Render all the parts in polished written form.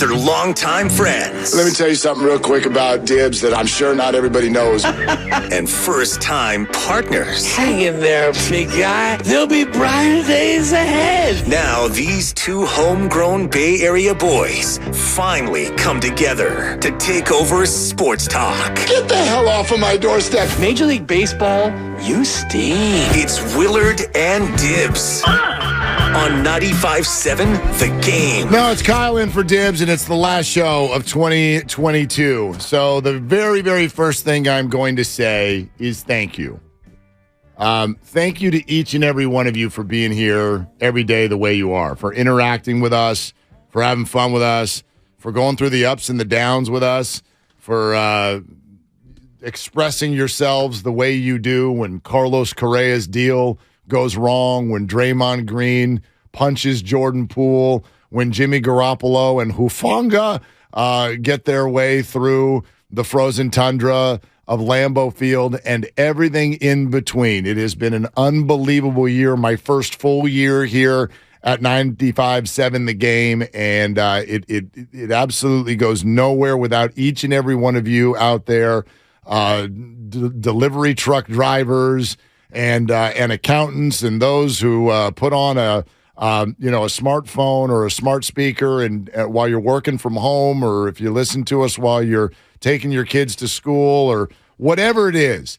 they're longtime friends. Let me tell you something real quick about Dibs that I'm sure not everybody knows. And first-time partners. Hang in there, big guy. There'll be brighter days ahead. Now, these two homegrown Bay Area boys finally come together to take over sports talk. Get the hell off of my doorstep. Major League Baseball, you stink. It's Willard and Dibs on 95.7 The Game. No, it's Kyle in for Dibs, and it's the last show of 2022. So the very, very first thing I'm going to say is thank you. Thank you to each and every one of you for being here every day the way you are, for interacting with us, for having fun with us, for going through the ups and the downs with us, for expressing yourselves the way you do when Carlos Correa's deal goes wrong, when Draymond Green punches Jordan Poole, when Jimmy Garoppolo and Hufanga get their way through the frozen tundra of Lambeau Field and everything in between. It has been an unbelievable year, my first full year here at 95.7 The Game, and it absolutely goes nowhere without each and every one of you out there, delivery truck drivers and accountants and those who put on a smartphone or a smart speaker and while you're working from home, or if you listen to us while you're taking your kids to school or whatever it is.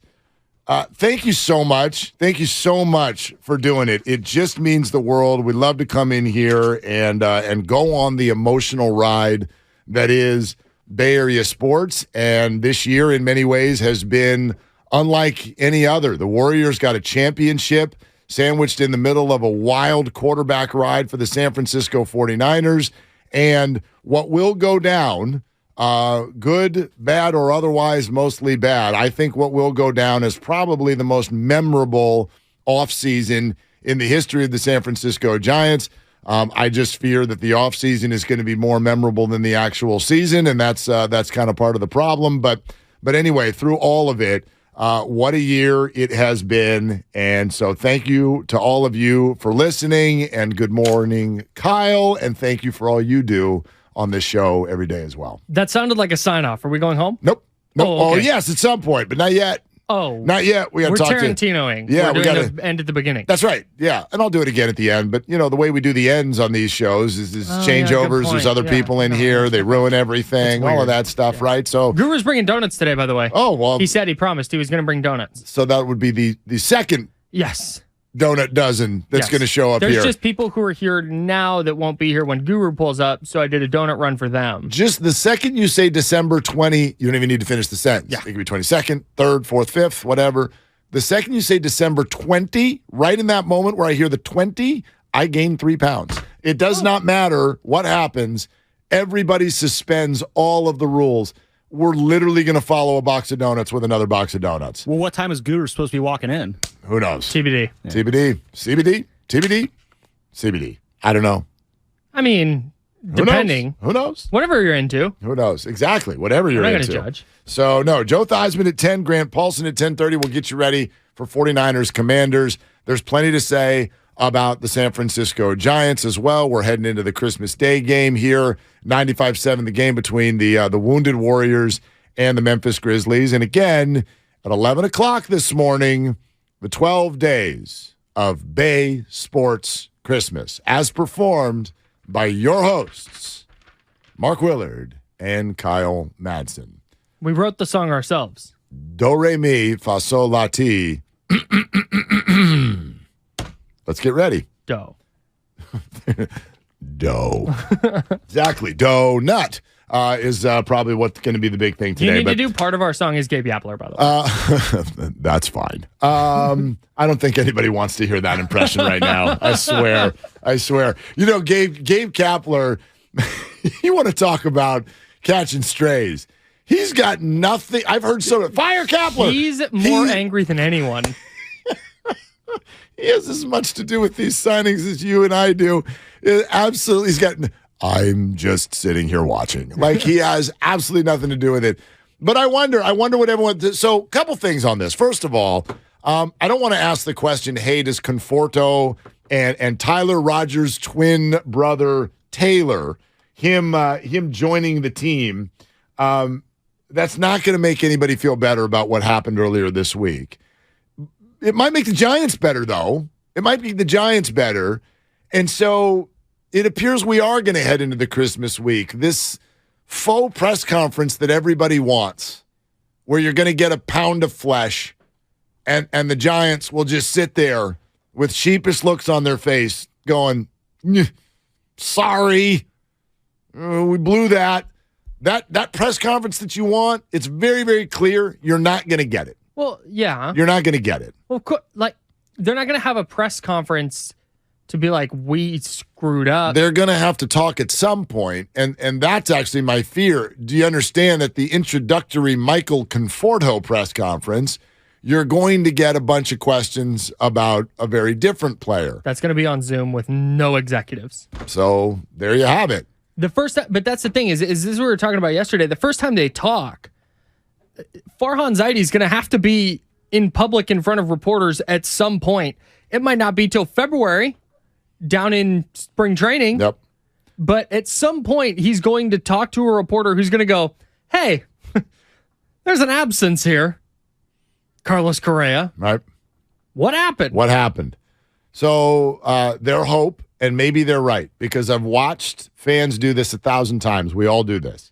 Thank you so much. Thank you so much for doing it. It just means the world. We love to come in here and go on the emotional ride that is Bay Area sports. And this year, in many ways, has been unlike any other. The Warriors got a championship sandwiched in the middle of a wild quarterback ride for the San Francisco 49ers. And what will go down, good, bad, or otherwise mostly bad, I think what will go down is probably the most memorable offseason in the history of the San Francisco Giants. I just fear that the offseason is going to be more memorable than the actual season, and that's kind of part of the problem. But anyway, through all of it, what a year it has been. And so thank you to all of you for listening, and good morning, Kyle, and thank you for all you do on this show every day as well. That sounded like a sign-off. Are we going home? Nope. Oh, okay. Yes, at some point, but not yet. Oh. Not yet. We got to talk to Tarantinoing. Yeah, We're doing the end at the beginning. That's right. Yeah, and I'll do it again at the end. But, the way we do the ends on these shows is changeovers. There's other people in here. They ruin everything, all of that stuff, right? So Guru's bringing donuts today, by the way. Oh, well. He said he promised he was going to bring donuts. So that would be the second donut dozen that's going to show up here. There's just people who are here now that won't be here when Guru pulls up, so I did a donut run for them. Just the second you say December 20, you don't even need to finish the sentence. Yeah. It could be 22nd, 3rd, 4th, 5th, whatever. The second you say December 20, right in that moment where I hear the 20, I gain 3 pounds. It does not matter what happens. Everybody suspends all of the rules. We're literally going to follow a box of donuts with another box of donuts. Well, what time is Guru supposed to be walking in? Who knows? TBD. Yeah. TBD. CBD? TBD? CBD. I don't know. I mean, depending. Who knows? Whatever you're into. Who knows? Exactly. Whatever you're I'm into. not going to judge. So, no, Joe Theismann at 10, Grant Paulson at 10:30 will get you ready for 49ers Commanders. There's plenty to say about the San Francisco Giants as well. We're heading into the Christmas Day game here, 95-7, the game between the Wounded Warriors and the Memphis Grizzlies. And again, at 11 o'clock this morning, the 12 days of Bay Sports Christmas, as performed by your hosts, Mark Willard and Kyle Madsen. We wrote the song ourselves. Do, re, mi, fa, sol, la, ti. Let's get ready. Dough. Dough. Exactly. Dough nut is probably what's going to be the big thing today. You need to do part of our song is Gabe Yapler, by the way. That's fine. I don't think anybody wants to hear that impression right now. I swear. Gabe Kapler, you want to talk about catching strays. He's got nothing. I've heard fire Kapler. He's more angry than anyone. He has as much to do with these signings as you and I do. Absolutely. I'm just sitting here watching. Like, he has absolutely nothing to do with it. But I wonder what everyone. So, a couple things on this. First of all, I don't want to ask the question, hey, does Conforto and Tyler Rogers' twin brother Taylor him joining the team, that's not going to make anybody feel better about what happened earlier this week. It might make the Giants better, though. It might make the Giants better. And so it appears we are going to head into the Christmas week. This faux press conference that everybody wants, where you're going to get a pound of flesh, and the Giants will just sit there with sheepish looks on their face going, sorry, we blew that. That press conference that you want, it's very, very clear you're not going to get it. Well, yeah. You're not going to get it. Well, like, they're not going to have a press conference to be like, we screwed up. They're going to have to talk at some point, and that's actually my fear. Do you understand that the introductory Michael Conforto press conference, you're going to get a bunch of questions about a very different player. That's going to be on Zoom with no executives. So there you have it. But that's the thing, is this what we were talking about yesterday? The first time they talk, Farhan Zaidi is going to have to be in public in front of reporters at some point. It might not be till February down in spring training. Yep. But at some point, he's going to talk to a reporter who's going to go, hey, there's an absence here. Carlos Correa. Right. What happened? What happened? So their hope, and maybe they're right, because I've watched fans do this 1,000 times. We all do this.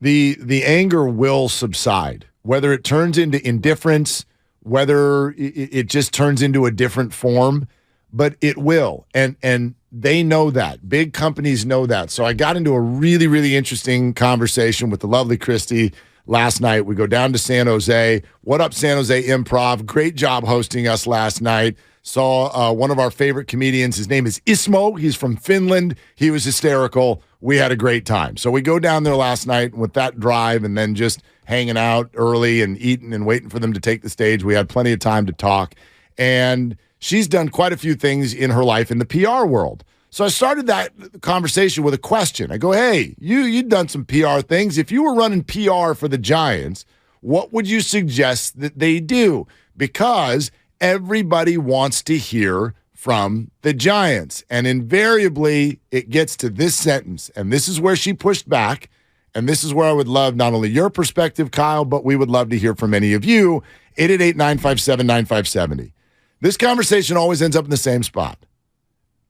The anger will subside, whether it turns into indifference, whether it just turns into a different form, but it will. And they know that. Big companies know that. So I got into a really, really interesting conversation with the lovely Christy last night. We go down to San Jose. What up, San Jose Improv? Great job hosting us last night. Saw one of our favorite comedians. His name is Ismo. He's from Finland. He was hysterical. We had a great time. So we go down there last night with that drive and then just hanging out early and eating and waiting for them to take the stage. We had plenty of time to talk. And she's done quite a few things in her life in the PR world. So I started that conversation with a question. I go, hey, you've done some PR things. If you were running PR for the Giants, what would you suggest that they do? Because everybody wants to hear from the Giants. And invariably, it gets to this sentence. And this is where she pushed back. And this is where I would love not only your perspective, Kyle, but we would love to hear from any of you. 888-957-9570. This conversation always ends up in the same spot.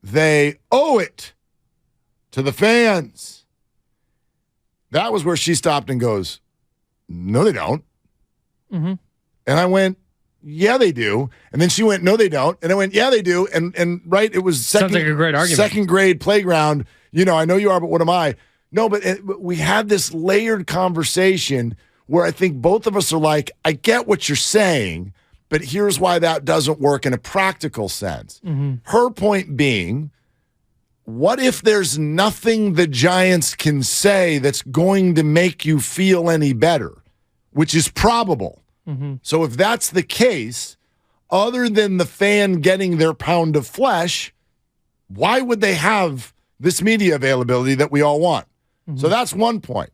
They owe it to the fans. That was where she stopped and goes, no, they don't. Mm-hmm. And I went, yeah, they do. And then she went, no, they don't. And I went, yeah, they do. And right, it was sounds like a great argument. Second grade playground. You know, I know you are, but what am I? No, but we had this layered conversation where I think both of us are like, I get what you're saying, but here's why that doesn't work in a practical sense. Mm-hmm. Her point being, what if there's nothing the Giants can say that's going to make you feel any better, which is probable. Mm-hmm. So if that's the case, other than the fan getting their pound of flesh, why would they have this media availability that we all want? Mm-hmm. So that's one point.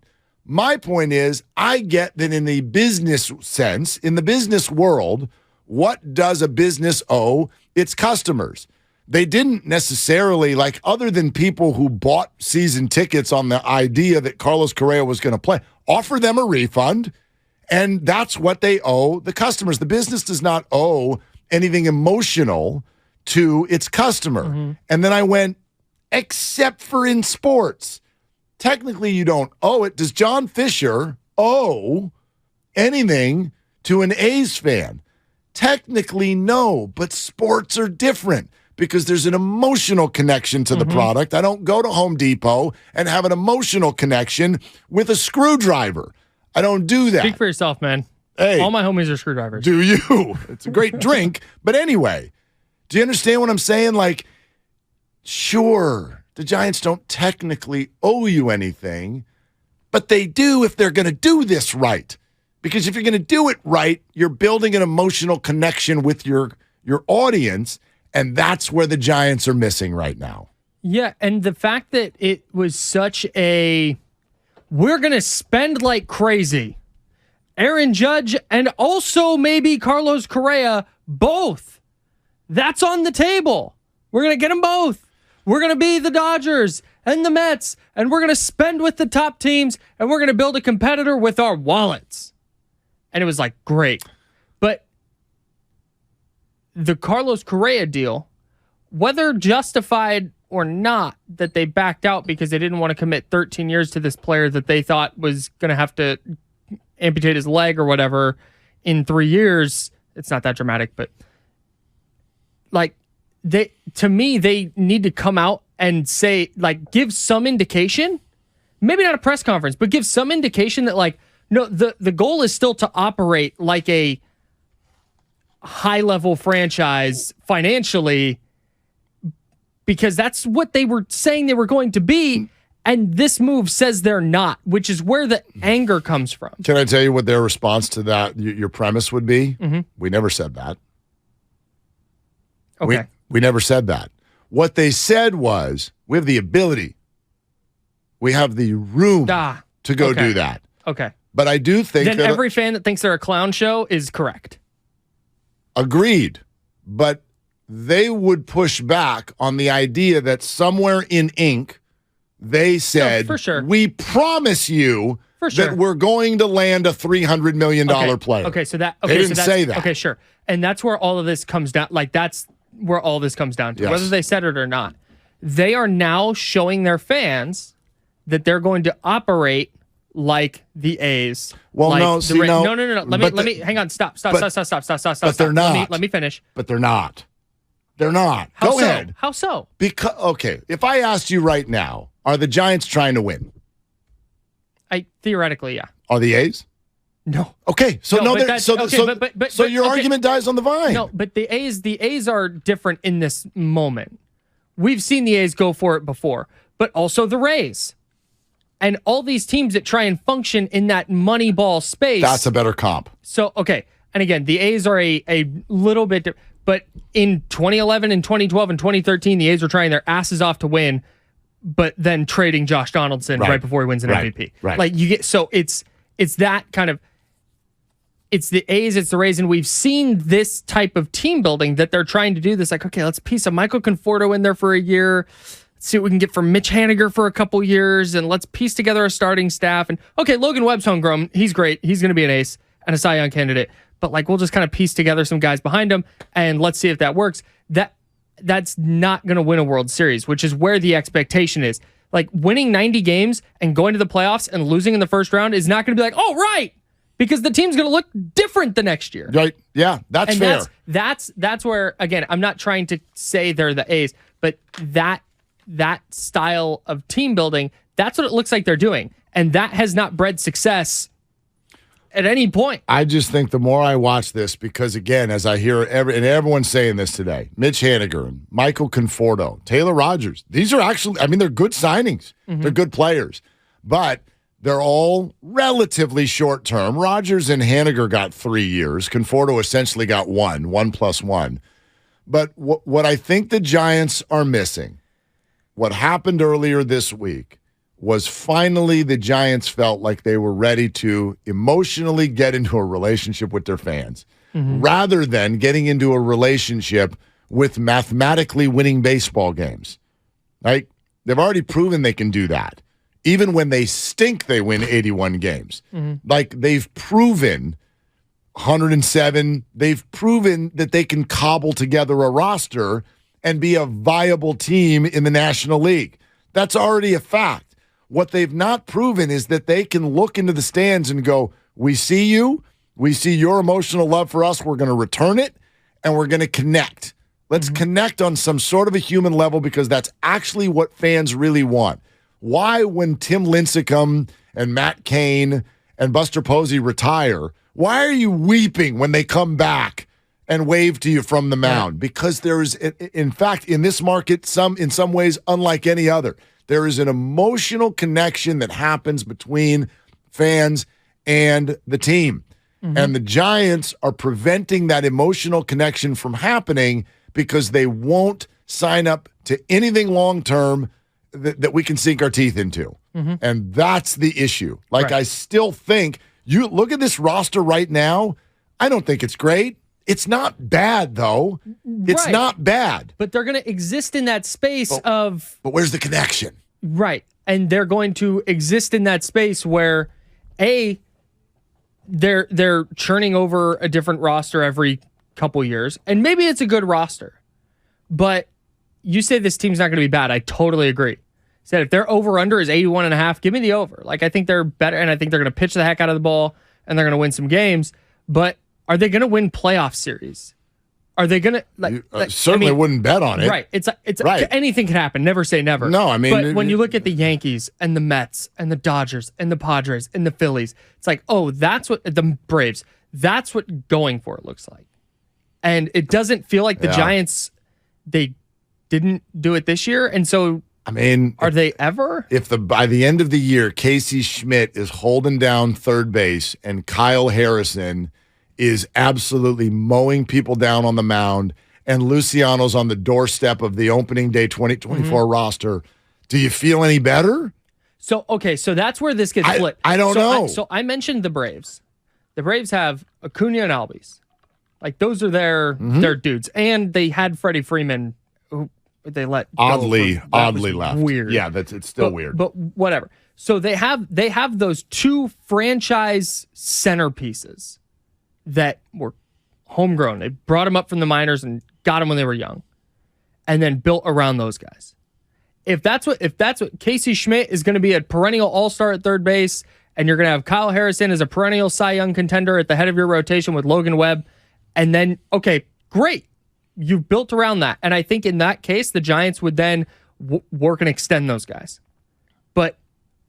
My point is, I get that in the business sense, in the business world, what does a business owe its customers? They didn't necessarily, like, other than people who bought season tickets on the idea that Carlos Correa was going to play, offer them a refund, and that's what they owe the customers. The business does not owe anything emotional to its customer. Mm-hmm. And then I went, except for in sports. Technically, you don't owe it. Does John Fisher owe anything to an A's fan? Technically, no, but sports are different because there's an emotional connection to the product. I don't go to Home Depot and have an emotional connection with a screwdriver. I don't do that. Speak for yourself, man. Hey, all my homies are screwdrivers. Do you? It's a great drink. But anyway, do you understand what I'm saying? Like, sure, the Giants don't technically owe you anything, but they do if they're going to do this right. Because if you're going to do it right, you're building an emotional connection with your audience, and that's where the Giants are missing right now. Yeah, and the fact that it was such a, we're going to spend like crazy. Aaron Judge and also maybe Carlos Correa, both. That's on the table. We're going to get them both. We're going to be the Dodgers. and the Mets, and we're going to spend with the top teams, and we're going to build a competitor with our wallets. And it was like, great. But the Carlos Correa deal, whether justified or not that they backed out because they didn't want to commit 13 years to this player that they thought was going to have to amputate his leg or whatever in 3 years. It's not that dramatic, but like to me, they need to come out and say, like, give some indication, maybe not a press conference, but give some indication that, like, no, the goal is still to operate like a high-level franchise financially, because that's what they were saying they were going to be, and this move says they're not, which is where the anger comes from. Can I tell you what their response to that, your premise would be? Mm-hmm. We never said that. Okay. We never said that. What they said was, we have the ability, we have the room to go do that. Okay. But I do think then every fan that thinks they're a clown show is correct. Agreed. But they would push back on the idea that somewhere in ink, they said, for sure, we promise you that we're going to land a $300 million player. Okay, so that they didn't say that. Okay, sure. And that's where all of this comes down. Like, that's where all this comes down to, whether they said it or not. They are now showing their fans that they're going to operate like the A's. Well, like no, see, no. No. Let me hang on. Stop. But they're not. Let me finish. But they're not. They're not. Go ahead. How so? Because if I asked you right now, are the Giants trying to win? Theoretically, yeah. Are the A's? No. Okay, so so your argument dies on the vine. No, but the A's are different in this moment. We've seen the A's go for it before, but also the Rays. And all these teams that try and function in that money ball space. That's a better comp. So, okay. And again, the A's are a little bit, but in 2011 and 2012 and 2013, the A's were trying their asses off to win, but then trading Josh Donaldson right before he wins an MVP. Right. Like, you get, so it's that kind of, it's the A's, it's the Rays, and we've seen this type of team building that they're trying to do this. Like, okay, let's piece a Michael Conforto in there for a year. Let's see what we can get from Mitch Haniger for a couple years, and let's piece together a starting staff. And okay, Logan Webb's homegrown. He's great. He's going to be an ace and a Cy Young candidate. But like, we'll just kind of piece together some guys behind him, and let's see if that works. That's not going to win a World Series, which is where the expectation is. Like, winning 90 games and going to the playoffs and losing in the first round is not going to be like, oh, right, because the team's going to look different the next year. Right. Yeah, that's fair. That's where, again, I'm not trying to say they're the A's, but that style of team building, that's what it looks like they're doing. And that has not bred success at any point. I just think the more I watch this, because again, as I hear and everyone's saying this today, Mitch Haniger, Michael Conforto, Taylor Rogers, these are actually, I mean, they're good signings. Mm-hmm. They're good players, but they're all relatively short term. Rogers and Haniger got 3 years. Conforto essentially got 1+1. But what I think the Giants are missing, what happened earlier this week, was finally the Giants felt like they were ready to emotionally get into a relationship with their fans, rather than getting into a relationship with mathematically winning baseball games. Right? They've already proven they can do that. Even when they stink, they win 81 games. Like, they've proven 107. They've proven that they can cobble together a roster and be a viable team in the National League. That's already a fact. What they've not proven is that they can look into the stands and go, we see you, we see your emotional love for us, we're going to return it, and we're going to connect. Let's connect on some sort of a human level, because that's actually what fans really want. Why, when Tim Lincecum and Matt Cain and Buster Posey retire, why are you weeping when they come back and wave to you from the mound? Because there is, in fact, in this market, in some ways, unlike any other, there is an emotional connection that happens between fans and the team. And the Giants are preventing that emotional connection from happening because they won't sign up to anything long-term that we can sink our teeth into. And that's the issue. Like, I still think, you look at this roster right now, I don't think it's great. It's not bad, though. It's not bad. But they're going to exist in that space of... But where's the connection? Right. And they're going to exist in that space where they're churning over a different roster every couple years, and maybe it's a good roster. But you say this team's not going to be bad. I totally agree. Said if their over-under is 81.5, give me the over. Like, I think they're better, and I think they're going to pitch the heck out of the ball, and they're going to win some games. But are they going to win playoff series? Are they going to certainly wouldn't bet on it. Right. It's right. Anything can happen. Never say never. No, I mean, but when you look at the Yankees and the Mets and the Dodgers and the Padres and the Phillies, it's like, oh, that's what the Braves. That's what going for it looks like. And it doesn't feel like the Giants. They didn't do it this year, and so I mean, are they ever? If by the end of the year, Casey Schmidt is holding down third base and Kyle Harrison is absolutely mowing people down on the mound, and Luciano's on the doorstep of the opening day 2024 roster, do you feel any better? So that's where this gets flipped. I don't know. So I mentioned the Braves. The Braves have Acuna and Albies. Like, those are their dudes. And they had Freddie Freeman, who they let oddly go left. Weird. Yeah, it's still weird. But whatever. So they have those two franchise centerpieces that were homegrown. They brought them up from the minors and got them when they were young, and then built around those guys. If that's what Casey Schmidt is going to be a perennial all-star at third base, and you're going to have Kyle Harrison as a perennial Cy Young contender at the head of your rotation with Logan Webb, and then, okay, great. You've built around that. And I think in that case, the Giants would then work and extend those guys. But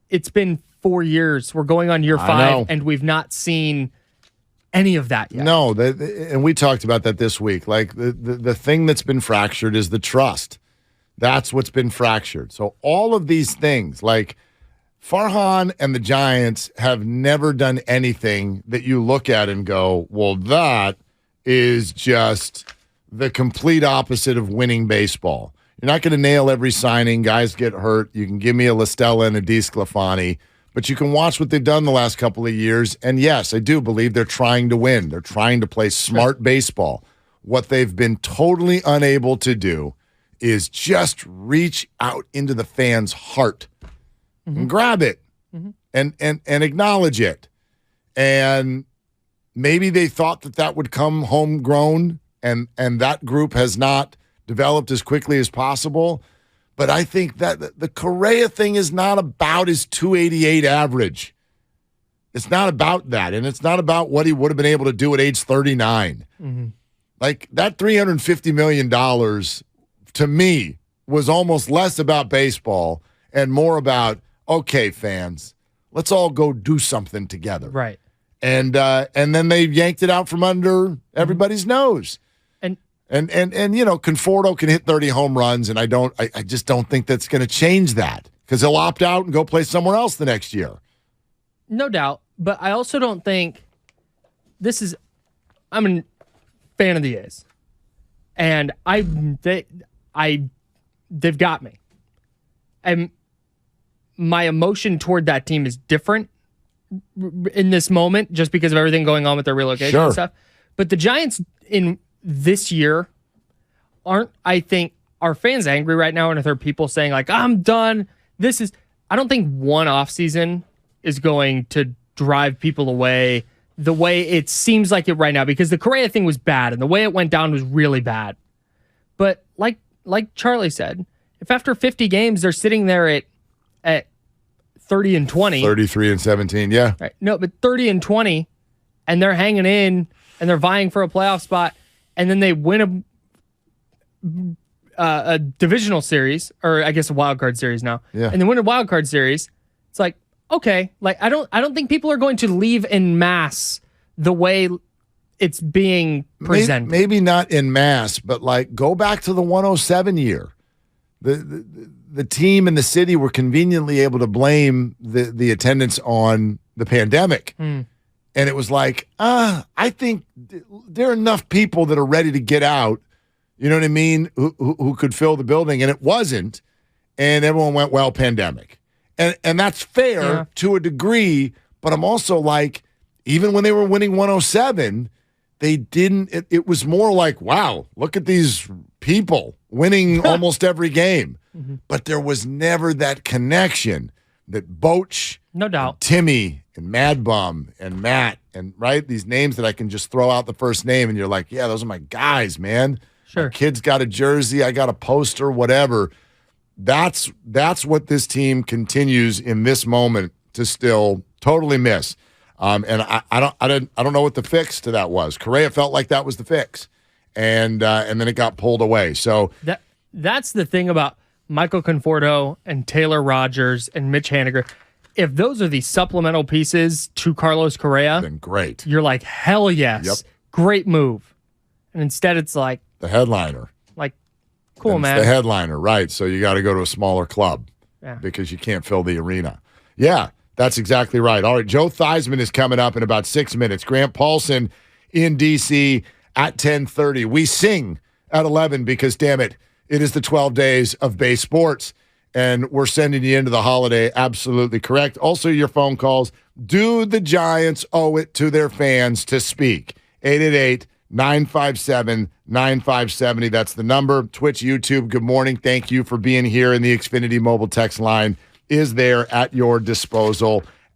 it's been 4 years. We're going on year 5, and we've not seen any of that yet. No, and we talked about that this week. Like, the thing that's been fractured is the trust. That's what's been fractured. So all of these things, like Farhan and the Giants have never done anything that you look at and go, well, that is just the complete opposite of winning baseball. You're not going to nail every signing. Guys get hurt. You can give me a LaStella and a DeSclafani, but you can watch what they've done the last couple of years. And yes, I do believe they're trying to win. They're trying to play smart baseball. What they've been totally unable to do is just reach out into the fan's heart and grab it and acknowledge it. And maybe they thought that would come homegrown, and that group has not developed as quickly as possible. But I think that the Correa thing is not about his 288 average. It's not about that, and it's not about what he would have been able to do at age 39. Like, that $350 million, to me, was almost less about baseball and more about, okay, fans, let's all go do something together. Right. And then they yanked it out from under everybody's nose. And Conforto can hit 30 home runs, and I just don't think that's going to change that, because he'll opt out and go play somewhere else the next year. No doubt, but I also don't think I'm a fan of the A's, and they've got me. And my emotion toward that team is different in this moment, just because of everything going on with their relocation and stuff. But the Giants in this year are fans angry right now, and if there are people saying, like, I'm done, I don't think one offseason is going to drive people away the way it seems like it right now, because the Correa thing was bad, and the way it went down was really bad. But like Charlie said, if after 50 games they're sitting there at 30 and 20, 33 and 17, yeah. Right. No, but 30 and 20, and they're hanging in, and they're vying for a playoff spot, and then they win a divisional series, or I guess a wild card series now, and they win a wild card series. It's like, okay, like I don't think people are going to leave en masse the way it's being presented. Maybe not en masse, but like, go back to the 107 year. The team and the city were conveniently able to blame the attendance on the pandemic. And it was like, I think there are enough people that are ready to get out, you know what I mean, who could fill the building, and it wasn't. And everyone went, well, pandemic. And that's fair to a degree, but I'm also like, even when they were winning 107, they didn't. It was more like, wow, look at these people winning almost every game. But there was never that connection that Boach, No doubt. and Timmy and Mad Bum and Matt and right, these names that I can just throw out the first name and you're like, yeah, those are my guys, man. Sure. My kid's got a jersey, I got a poster, whatever. That's what this team continues in this moment to still totally miss. And I don't know what the fix to that was. Correa felt like that was the fix, and then it got pulled away. So that's the thing about Michael Conforto and Taylor Rogers and Mitch Haniger. If those are the supplemental pieces to Carlos Correa, then great. You're like, hell yes, Yep. great move. And instead, it's like The headliner. Cool, And man. it's the headliner, right? So you got to go to a smaller club because you can't fill the arena. Yeah, that's exactly right. All right, Joe Theismann is coming up in about 6 minutes. Grant Paulson in D.C. at 10:30. We sing at 11 because, damn it, it is the 12 days of Bay Sports, and we're sending you into the holiday. Absolutely correct. Also, your phone calls. Do the Giants owe it to their fans to speak? 888-957-9570. That's the number. Twitch, YouTube, good morning. Thank you for being here. And the Xfinity mobile text line is there at your disposal